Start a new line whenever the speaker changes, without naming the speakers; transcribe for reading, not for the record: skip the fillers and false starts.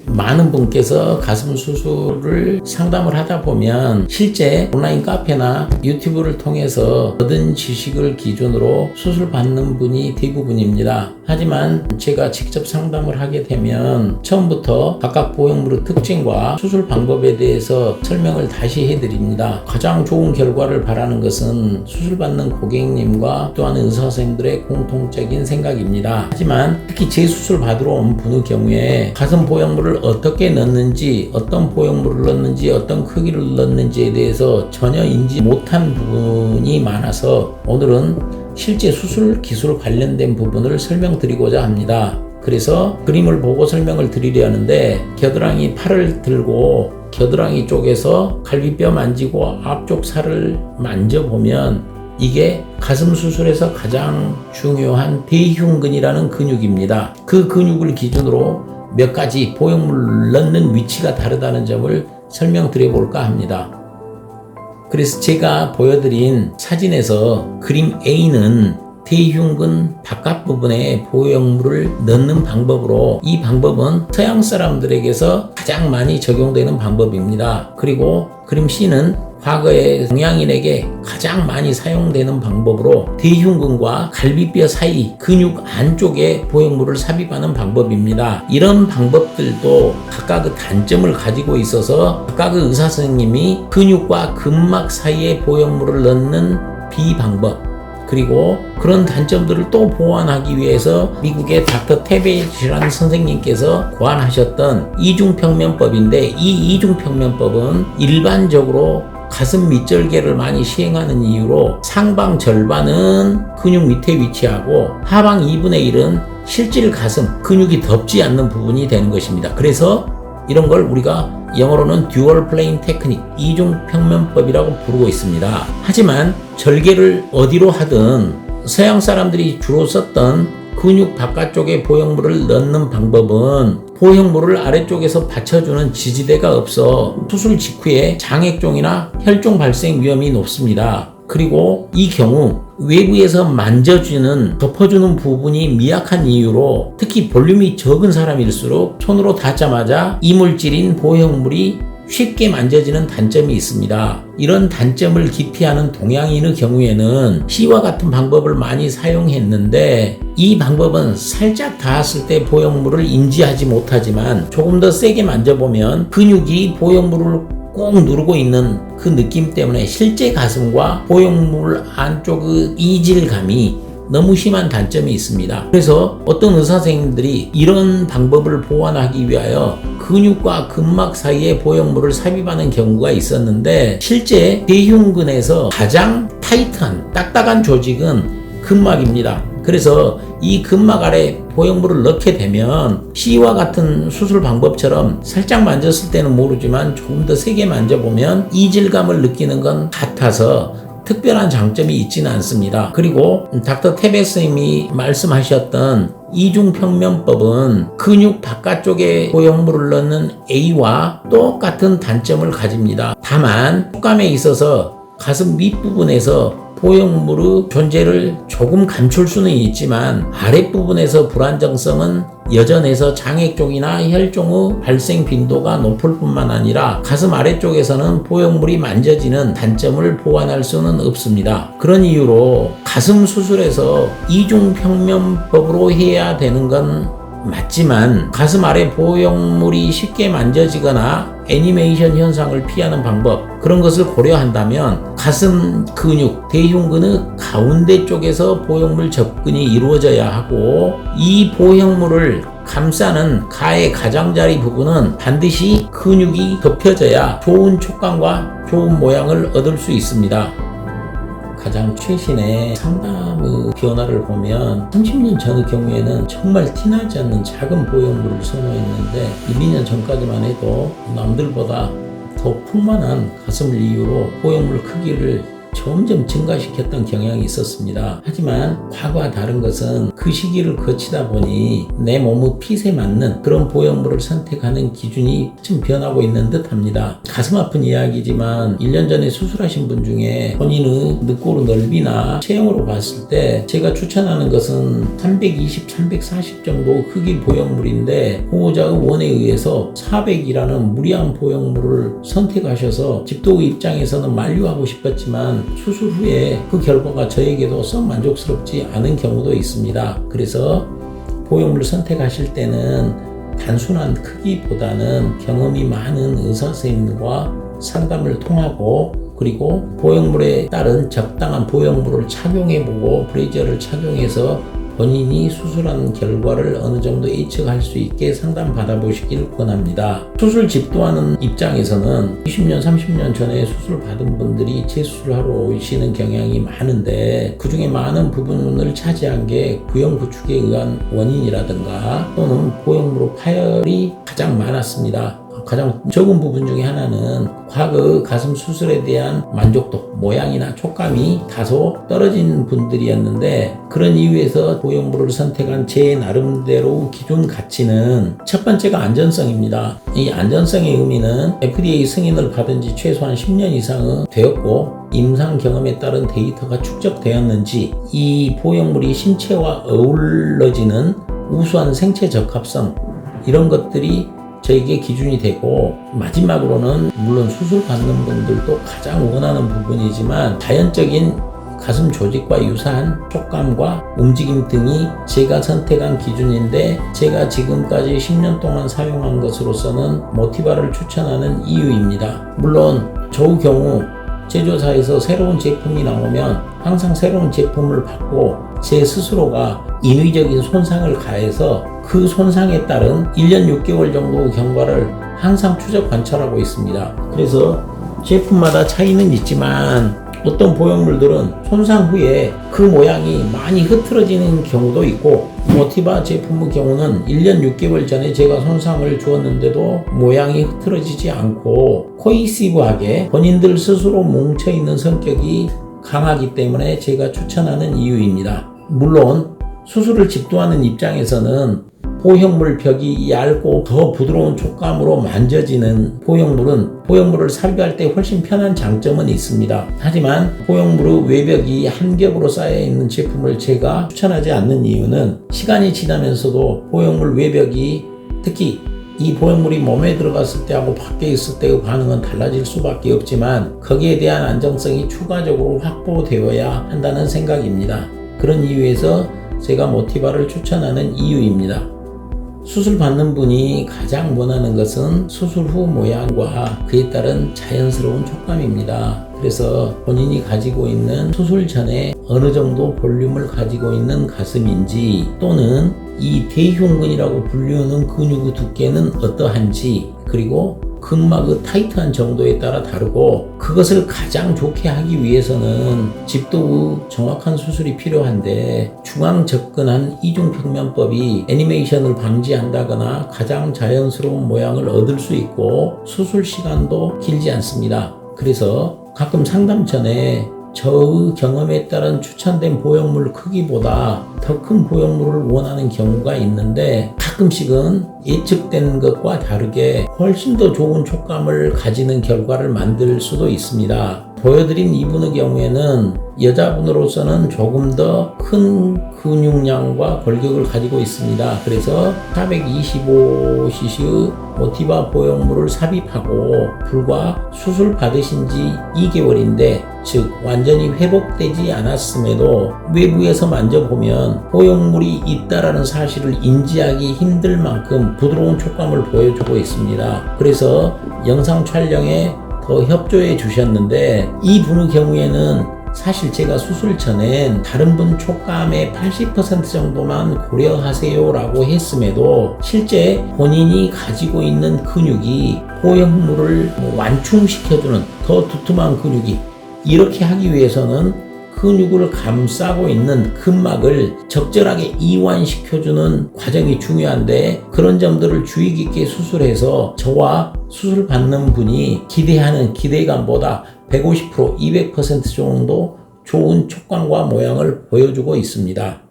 많은 분께서 가슴 수술을 상담을 하다 보면 실제 온라인 카페나 유튜브를 통해서 얻은 지식을 기준으로 수술 받는 분이 대부분입니다. 하지만 제가 직접 상담을 하게 되면 처음부터 각각 보형물의 특징과 수술 방법에 대해서 설명을 다시 해드립니다. 가장 좋은 결과를 바라는 것은 수술 받는 고객님과 또한 의사 선생님들의 공통적인 생각입니다. 하지만 특히 재수술 받으러 온 분의 경우에 가슴 보형물을 어떻게 넣는지, 어떤 보형물을 넣는지, 어떤 크기를 넣는지에 대해서 전혀 인지 못한 부분이 많아서 오늘은 실제 수술 기술 관련된 부분을 설명드리고자 합니다. 그래서 그림을 보고 설명을 드리려 하는데, 겨드랑이 팔을 들고 겨드랑이 쪽에서 갈비뼈 만지고 앞쪽 살을 만져보면 이게 가슴 수술에서 가장 중요한 대흉근이라는 근육입니다. 그 근육을 기준으로 몇 가지 보형물을 넣는 위치가 다르다는 점을 설명드려 볼까 합니다. 그래서 제가 보여드린 사진에서 그림 A는 대흉근 바깥 부분에 보형물을 넣는 방법으로, 이 방법은 서양 사람들에게서 가장 많이 적용되는 방법입니다. 그리고 그림 C는 과거에 동양인에게 가장 많이 사용되는 방법으로 대흉근과 갈비뼈 사이 근육 안쪽에 보형물을 삽입하는 방법입니다. 이런 방법들도 각각의 단점을 가지고 있어서 각각의 의사 선생님이 근육과 근막 사이에 보형물을 넣는 비방법, 그리고 그런 단점들을 또 보완하기 위해서 미국의 닥터 테벳이라는 선생님께서 고안하셨던 이중평면법인데, 이 이중평면법은 일반적으로 가슴 밑절개를 많이 시행하는 이유로 상방 절반은 근육 밑에 위치하고 하방 2분의 1은 실질 가슴 근육이 덮지 않는 부분이 되는 것입니다. 그래서 이런 걸 우리가 영어로는 듀얼 플레인 테크닉, 이중평면법이라고 부르고 있습니다. 하지만 절개를 어디로 하든 서양 사람들이 주로 썼던 근육 바깥쪽에 보형물을 넣는 방법은 보형물을 아래쪽에서 받쳐주는 지지대가 없어 수술 직후에 장액종이나 혈종 발생 위험이 높습니다. 그리고 이 경우 외부에서 만져주는, 덮어주는 부분이 미약한 이유로 특히 볼륨이 적은 사람일수록 손으로 닿자마자 이물질인 보형물이 쉽게 만져지는 단점이 있습니다. 이런 단점을 기피하는 동양인의 경우에는 C와 같은 방법을 많이 사용했는데, 이 방법은 살짝 닿았을 때 보형물을 인지하지 못하지만 조금 더 세게 만져보면 근육이 보형물을 꼭 누르고 있는 그 느낌 때문에 실제 가슴과 보형물 안쪽의 이질감이 너무 심한 단점이 있습니다. 그래서 어떤 의사 선생님들이 이런 방법을 보완하기 위하여 근육과 근막 사이에 보형물을 삽입하는 경우가 있었는데, 실제 대흉근에서 가장 타이트한 딱딱한 조직은 근막입니다. 그래서 이 근막 아래 보형물을 넣게 되면 C와 같은 수술 방법처럼 살짝 만졌을 때는 모르지만 조금 더 세게 만져보면 이질감을 느끼는 건 같아서 특별한 장점이 있지는 않습니다. 그리고 닥터 테벳 선생님이 말씀하셨던 이중평면법은 근육 바깥쪽에 보형물을 넣는 A와 똑같은 단점을 가집니다. 다만 촉감에 있어서 가슴 밑부분에서 보형물의 존재를 조금 감출 수는 있지만 아랫부분에서 불안정성은 여전해서 장액종이나 혈종의 발생 빈도가 높을 뿐만 아니라 가슴 아래쪽에서는 보형물이 만져지는 단점을 보완할 수는 없습니다. 그런 이유로 가슴 수술에서 이중평면법으로 해야 되는 건 맞지만 가슴 아래 보형물이 쉽게 만져지거나 애니메이션 현상을 피하는 방법, 그런 것을 고려한다면 가슴 근육, 대흉근의 가운데 쪽에서 보형물 접근이 이루어져야 하고, 이 보형물을 감싸는 가의 가장자리 부분은 반드시 근육이 덮여져야 좋은 촉감과 좋은 모양을 얻을 수 있습니다. 가장 최신의 상담의 변화를 보면 30년 전의 경우에는 정말 티나지 않는 작은 보형물을 선호했는데 1, 2년 전까지만 해도 남들보다 더 풍만한 가슴을 이유로 보형물 크기를 점점 증가시켰던 경향이 있었습니다. 하지만 과거와 다른 것은 그 시기를 거치다 보니 내 몸의 핏에 맞는 그런 보형물을 선택하는 기준이 좀 변하고 있는 듯 합니다. 가슴 아픈 이야기지만 1년 전에 수술하신 분 중에 본인의 늑골의 넓이나 체형으로 봤을 때 제가 추천하는 것은 320, 340 정도 크기 보형물인데 보호자의 원에 의해서 400이라는 무리한 보형물을 선택하셔서 집도의 입장에서는 만류하고 싶었지만 수술 후에 그 결과가 저에게도 썩 만족스럽지 않은 경우도 있습니다. 그래서 보형물 선택하실 때는 단순한 크기보다는 경험이 많은 의사 선생님과 상담을 통하고 그리고 보형물에 따른 적당한 보형물을 착용해보고 브레이저를 착용해서 본인이 수술한 결과를 어느 정도 예측할 수 있게 상담받아 보시길 권합니다. 수술 집도하는 입장에서는 20년, 30년 전에 수술 받은 분들이 재수술하러 오시는 경향이 많은데 그 중에 많은 부분을 차지한 게 구형 구축에 의한 원인이라든가 또는 보형물의 파열이 가장 많았습니다. 가장 적은 부분 중에 하나는 과거 가슴 수술에 대한 만족도, 모양이나 촉감이 다소 떨어진 분들이었는데 그런 이유에서 보형물을 선택한 제 나름대로 기준 가치는 첫 번째가 안전성입니다. 이 안전성의 의미는 FDA 승인을 받은 지 최소한 10년 이상은 되었고 임상 경험에 따른 데이터가 축적되었는지 이 보형물이 신체와 어우러지는 우수한 생체 적합성 이런 것들이 저에게 기준이 되고 마지막으로는 물론 수술 받는 분들도 가장 원하는 부분이지만 자연적인 가슴 조직과 유사한 촉감과 움직임 등이 제가 선택한 기준인데 제가 지금까지 10년 동안 사용한 것으로서는 모티바를 추천하는 이유입니다. 물론 저의 경우 제조사에서 새로운 제품이 나오면 항상 새로운 제품을 받고 제 스스로가 인위적인 손상을 가해서 그 손상에 따른 1년 6개월 정도 경과를 항상 추적 관찰하고 있습니다. 그래서 제품마다 차이는 있지만 어떤 보형물들은 손상 후에 그 모양이 많이 흐트러지는 경우도 있고 모티바 제품의 경우는 1년 6개월 전에 제가 손상을 주었는데도 모양이 흐트러지지 않고 코이시브하게 본인들 스스로 뭉쳐있는 성격이 강하기 때문에 제가 추천하는 이유입니다. 물론 수술을 집도하는 입장에서는 보형물 벽이 얇고 더 부드러운 촉감으로 만져지는 보형물을 삽입할 때 훨씬 편한 장점은 있습니다. 하지만 보형물의 외벽이 한 겹으로 쌓여있는 제품을 제가 추천하지 않는 이유는 시간이 지나면서도 보형물 외벽이 특히 이 보형물이 몸에 들어갔을 때하고 밖에 있을 때의 반응은 달라질 수밖에 없지만 거기에 대한 안정성이 추가적으로 확보되어야 한다는 생각입니다. 그런 이유에서 제가 모티바를 추천하는 이유입니다. 수술 받는 분이 가장 원하는 것은 수술 후 모양과 그에 따른 자연스러운 촉감입니다. 그래서 본인이 가지고 있는 수술 전에 어느 정도 볼륨을 가지고 있는 가슴인지 또는 이 대흉근이라고 불리우는 근육의 두께는 어떠한지 그리고 근막의 타이트한 정도에 따라 다르고 그것을 가장 좋게 하기 위해서는 집도의 정확한 수술이 필요한데 중앙 접근한 이중평면법이 애니메이션을 방지한다거나 가장 자연스러운 모양을 얻을 수 있고 수술 시간도 길지 않습니다. 그래서 가끔 상담 전에 저의 경험에 따른 추천된 보형물 크기보다 더 큰 보형물을 원하는 경우가 있는데 가끔씩은 예측된 것과 다르게 훨씬 더 좋은 촉감을 가지는 결과를 만들 수도 있습니다. 보여드린 이분의 경우에는 여자분으로서는 조금 더 큰 근육량과 골격을 가지고 있습니다. 그래서 425cc의 모티바 보형물을 삽입하고 불과 수술 받으신 지 2개월인데 즉 완전히 회복되지 않았음에도 외부에서 만져보면 보형물이 있다라는 사실을 인지하기 힘들 만큼 부드러운 촉감을 보여주고 있습니다. 그래서 영상 촬영에 더 협조해 주셨는데 이분의 경우에는 사실 제가 수술 전엔 다른 분 촉감의 80% 정도만 고려하세요 라고 했음에도 실제 본인이 가지고 있는 근육이 보형물을 완충시켜주는 더 두툼한 근육이 이렇게 하기 위해서는 근육을 감싸고 있는 근막을 적절하게 이완시켜주는 과정이 중요한데 그런 점들을 주의 깊게 수술해서 저와 수술 받는 분이 기대하는 기대감보다 150%, 200% 정도 좋은 촉감과 모양을 보여주고 있습니다.